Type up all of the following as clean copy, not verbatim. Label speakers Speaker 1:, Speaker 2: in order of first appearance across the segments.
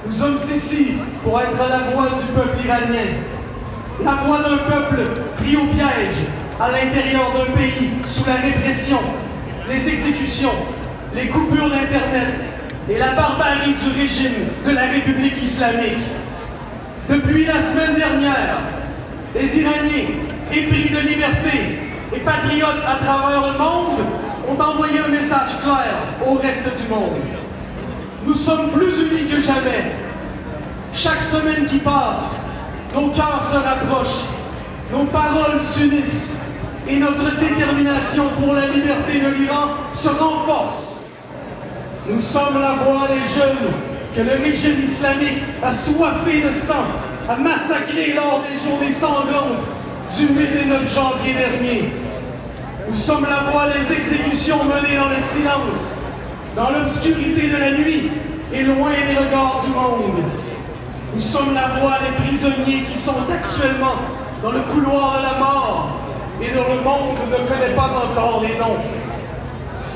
Speaker 1: Nous sommes ici pour être la voix du peuple iranien, la voix d'un peuple pris au piège à l'intérieur d'un pays sous la répression, les exécutions, les coupures d'Internet et la barbarie du régime de la République islamique. Depuis la semaine dernière, les Iraniens, épris de liberté et patriotes à travers le monde, ont envoyé un message clair au reste du monde. Nous sommes plus unis que jamais. Chaque semaine qui passe, nos cœurs se rapprochent, nos paroles s'unissent et notre détermination pour la liberté de l'Iran se renforce. Nous sommes la voix des jeunes que le régime islamique a soifé de sang, a massacré lors des journées sanglantes du 8 et 9 janvier dernier. Nous sommes la voix des exécutions menées dans le silence, dans l'obscurité de la nuit et loin des regards du monde. Nous sommes la voix des prisonniers qui sont actuellement dans le couloir de la mort et dont le monde ne connaît pas encore les noms.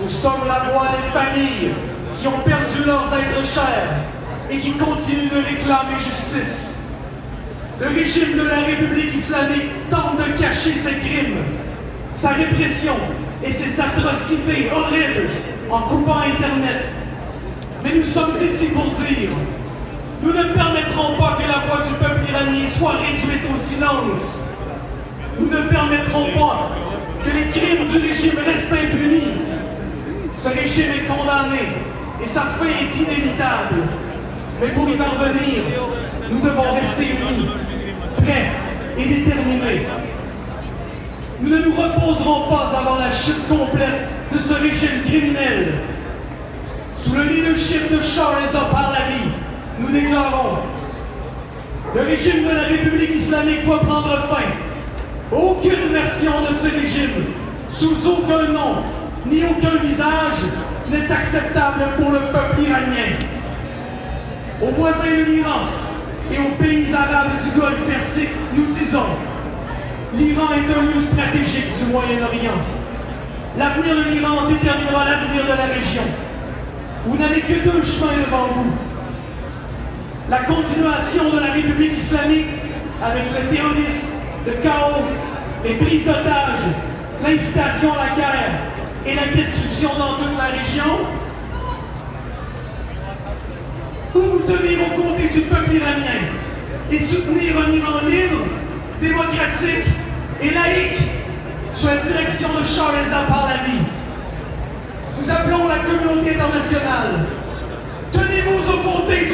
Speaker 1: Nous sommes la voix des familles qui ont perdu leurs êtres chers et qui continuent de réclamer justice. Le régime de la République islamique tente de cacher ses crimes, sa répression et ses atrocités horribles en coupant Internet. Mais nous sommes ici pour dire, nous ne permettrons pas que la voix du peuple iranien soit réduite au silence. Nous ne permettrons pas que les crimes du régime restent impunis. Ce régime est condamné et sa fin est inévitable. Mais pour y parvenir, nous devons rester unis, prêts et déterminés. Nous ne nous reposerons pas avant la chute complète de ce régime criminel. Sous le leadership de Shahrazad Pahlavi, nous déclarons: le régime de la République islamique doit prendre fin. Aucune version de ce régime, sous aucun nom, ni aucun visage, n'est acceptable pour le peuple iranien. Aux voisins de l'Iran et aux pays arabes du Golfe Persique, nous disons: l'Iran est un lieu stratégique du Moyen-Orient. L'avenir de l'Iran déterminera l'avenir de la région. Vous n'avez que deux chemins devant vous. La continuation de la République islamique avec le terrorisme, le chaos, les prises d'otages, l'incitation à la guerre et la destruction dans toute la région. Ou vous tenir aux côtés du peuple iranien et soutenir un Iran libre, démocratique et laïque sous la direction de Shahrazad Pahlavi. Nous appelons la communauté internationale. Tenez-vous aux côtés du